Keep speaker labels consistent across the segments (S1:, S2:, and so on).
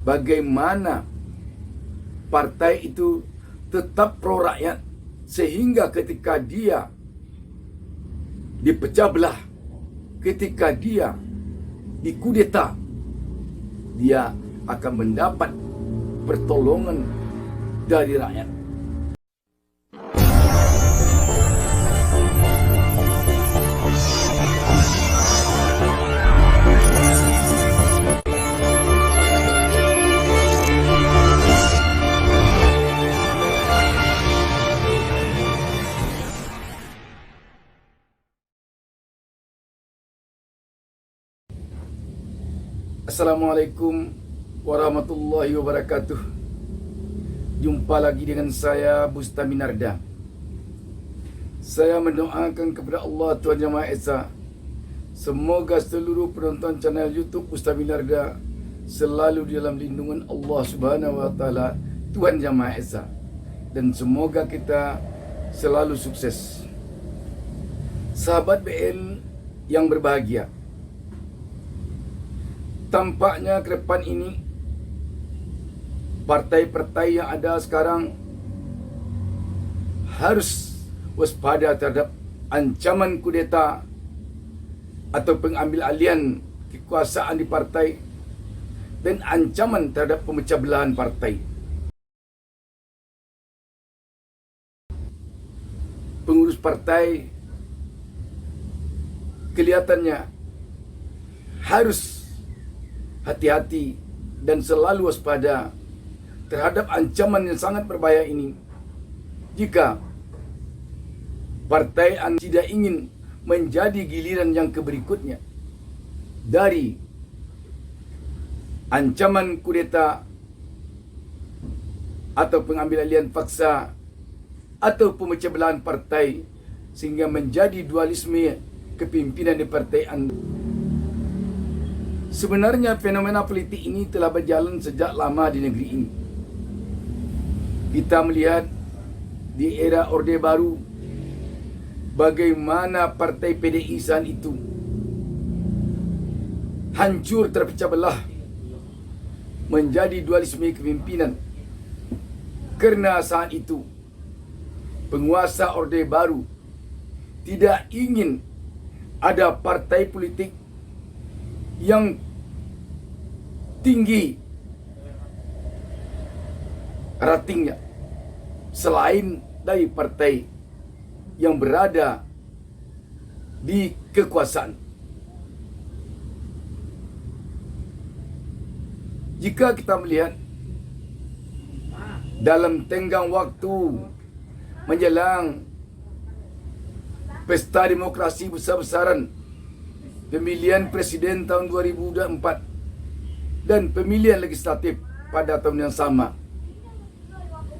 S1: bagaimana partai itu tetap pro rakyat, sehingga ketika dia dipecah belah, ketika dia dikudeta, dia akan mendapat pertolongan dari rakyat. Assalamualaikum warahmatullahi wabarakatuh. Jumpa lagi dengan saya, Bustami Narda. Saya mendoakan kepada Allah Tuhan Yang Maha Esa, semoga seluruh penonton channel YouTube Bustami Narda selalu di dalam lindungan Allah Subhanahu wa Ta'ala, Tuhan Yang Maha Esa, dan semoga kita selalu sukses. Sahabat BN yang berbahagia, tampaknya ke depan ini partai-partai yang ada sekarang harus waspada terhadap ancaman kudeta atau pengambil alian kekuasaan di partai dan ancaman terhadap pemecah belahan partai. Pengurus partai kelihatannya harus hati-hati dan selalu waspada terhadap ancaman yang sangat berbahaya ini. Jika partai tidak ingin menjadi giliran yang keberikutnya dari ancaman kudeta atau pengambil alian paksa atau pemecah belahan partai, sehingga menjadi dualisme kepimpinan di partai Anda. Sebenarnya fenomena politik ini telah berjalan sejak lama di negeri ini. Kita melihat di era Orde Baru bagaimana partai PDI saat itu hancur, terpecah belah menjadi dualisme kepimpinan. Karena saat itu penguasa Orde Baru tidak ingin ada partai politik yang tinggi ratingnya selain dari partai yang berada di kekuasaan. Jika kita melihat dalam tenggang waktu menjelang pesta demokrasi besar-besaran, pemilihan presiden tahun 2024 dan pemilihan legislatif pada tahun yang sama,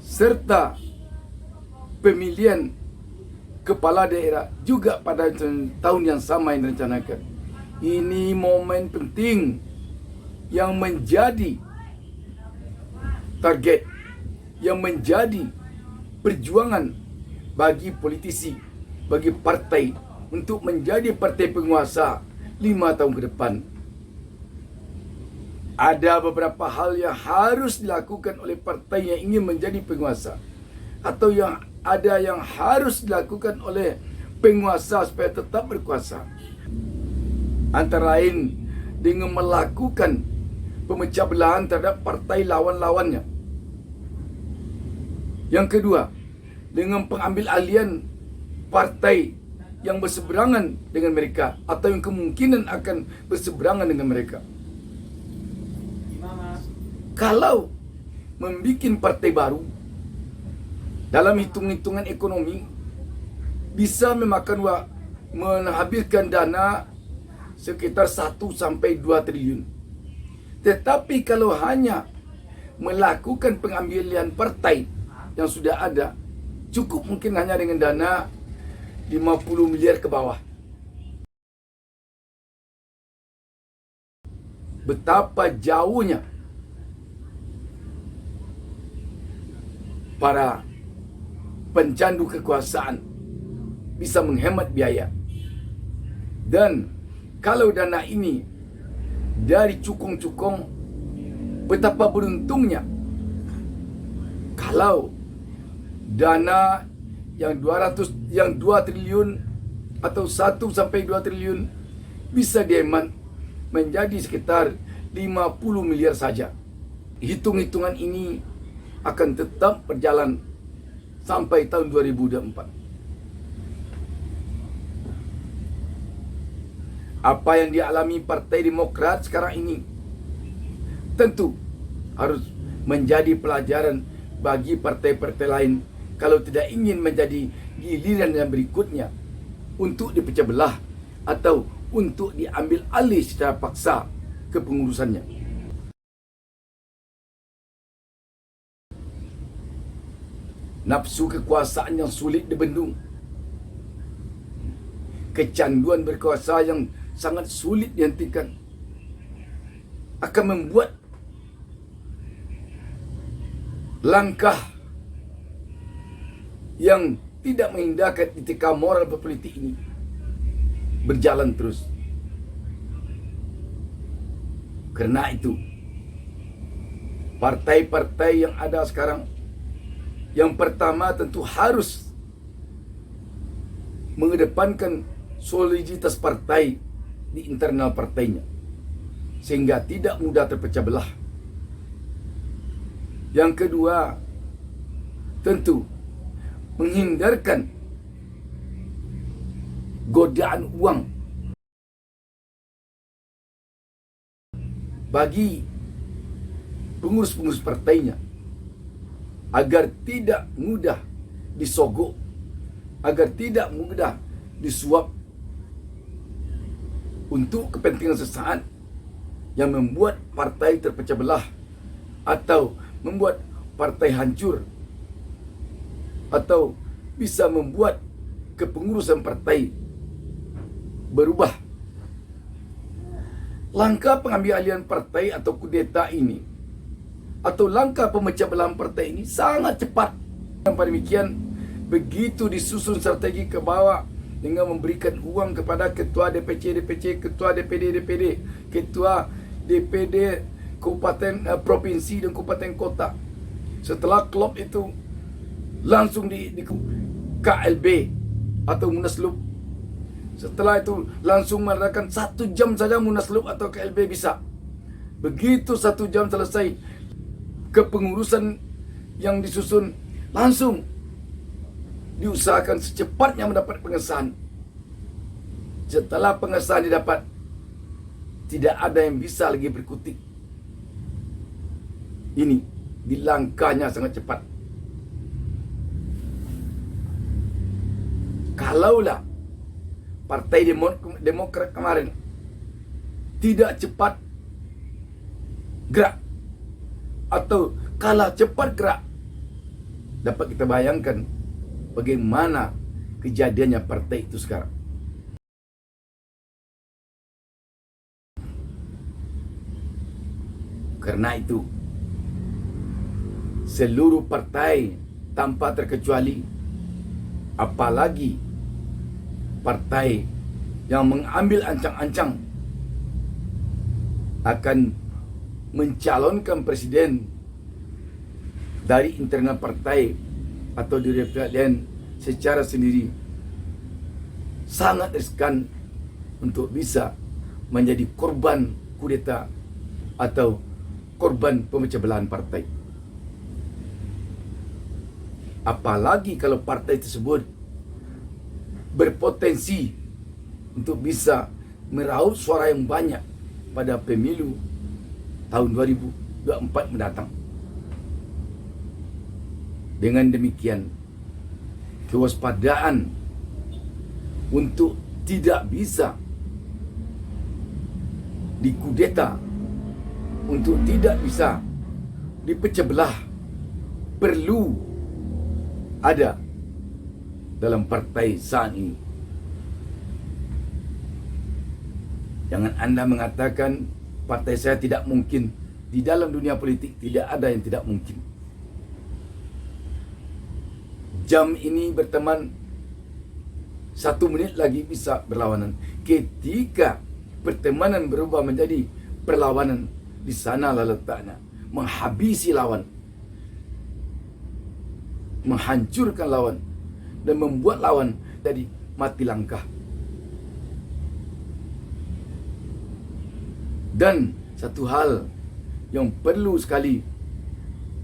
S1: serta pemilihan kepala daerah juga pada tahun yang sama yang direncanakan. Ini momen penting yang menjadi target, yang menjadi perjuangan bagi politisi, bagi partai untuk menjadi partai penguasa 5 tahun ke depan. Ada beberapa hal yang harus dilakukan oleh partai yang ingin menjadi penguasa, atau yang harus dilakukan oleh penguasa supaya tetap berkuasa. Antara lain dengan melakukan pemecah belahan terhadap partai lawan-lawannya. Yang kedua, dengan pengambil alian partai yang berseberangan dengan mereka atau yang kemungkinan akan berseberangan dengan mereka. Kalau membuat partai baru dalam hitung-hitungan ekonomi bisa menghabiskan dana sekitar 1 sampai 2 triliun. Tetapi kalau hanya melakukan pengambilan partai yang sudah ada, cukup mungkin hanya dengan dana 50 miliar ke bawah. Betapa jauhnya para pencandu kekuasaan bisa menghemat biaya. Dan kalau dana ini dari cukong-cukong betapa beruntungnya kalau dana yang 2 triliun atau 1 sampai 2 triliun bisa dihemat menjadi sekitar 50 miliar saja. Hitung-hitungan ini akan tetap berjalan sampai tahun 2024. Apa yang dialami Partai Demokrat sekarang ini tentu harus menjadi pelajaran bagi partai-partai lain kalau tidak ingin menjadi giliran yang berikutnya untuk dipecah belah atau untuk diambil alih secara paksa kepengurusannya. Nafsu kekuasaan yang sulit dibendung, kecanduan berkuasa yang sangat sulit dihentikan akan membuat langkah yang tidak mengindahkan etika moral berpolitik ini berjalan terus. Karena itu, partai-partai yang ada sekarang, yang pertama tentu harus mengedepankan soliditas partai di internal partainya, sehingga tidak mudah terpecah belah. Yang kedua, tentu menghindarkan godaan uang bagi pengurus-pengurus partainya agar tidak mudah disogok, agar tidak mudah disuap untuk kepentingan sesaat yang membuat partai terpecah belah atau membuat partai hancur atau bisa membuat kepengurusan partai berubah. Langkah pengambil alihan partai atau kudeta ini atau langkah pemecah belahan partai ini sangat cepat. Tanpa demikian, begitu disusun strategi ke bawah dengan memberikan uang kepada ketua DPC, ketua DPD, ketua DPD kabupaten, provinsi dan kabupaten kota. Setelah klub itu langsung di KLB atau Munaslup. Setelah itu langsung mengadakan 1 jam saja Munaslup atau KLB bisa. Begitu 1 jam selesai, kepengurusan yang disusun langsung diusahakan secepatnya mendapat pengesahan. Setelah pengesahan didapat, tidak ada yang bisa lagi berkutik. Ini dilangkahnya sangat cepat. Kalaulah Partai Demokrat kemarin tidak cepat gerak atau kalah cepat gerak, dapat kita bayangkan bagaimana kejadiannya partai itu sekarang. Karena itu, seluruh partai tanpa terkecuali, apalagi partai yang mengambil ancang-ancang akan mencalonkan presiden dari internal partai atau dari pihak lain secara sendiri, sangat riskan untuk bisa menjadi korban kudeta atau korban pemecah belahan partai. Apalagi kalau partai tersebut berpotensi untuk bisa meraup suara yang banyak pada pemilu tahun 2024 mendatang. Dengan demikian, kewaspadaan untuk tidak bisa dikudeta, untuk tidak bisa dipecah belah, perlu ada dalam partai saat ini. Jangan Anda mengatakan partai saya tidak mungkin. Di dalam dunia politik tidak ada yang tidak mungkin. Jam ini berteman, 1 menit lagi bisa berlawanan. Ketika pertemanan berubah menjadi perlawanan, di sanalah letaknya menghabisi lawan, menghancurkan lawan, dan membuat lawan jadi mati langkah. Dan satu hal yang perlu sekali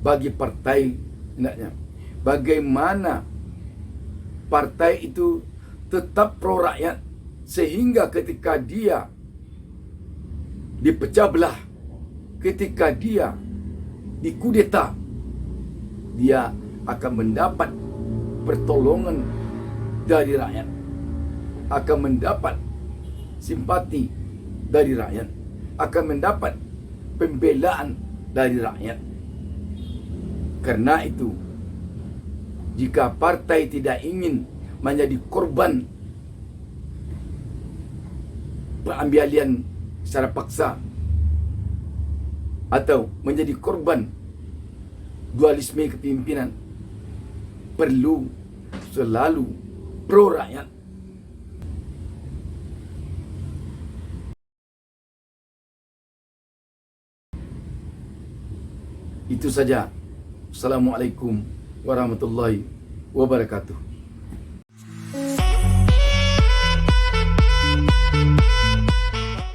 S1: bagi partai, hendaknya bagaimana partai itu tetap pro rakyat, sehingga ketika dia dipecah belah, ketika dia dikudeta, dia akan mendapat pertolongan dari rakyat, akan mendapat simpati dari rakyat, akan mendapat pembelaan dari rakyat. Karena itu, jika partai tidak ingin menjadi korban pengambilan secara paksa atau menjadi korban dualisme kepimpinan, perlu selalu pro rakyat. Itu saja. Assalamualaikum warahmatullahi wabarakatuh.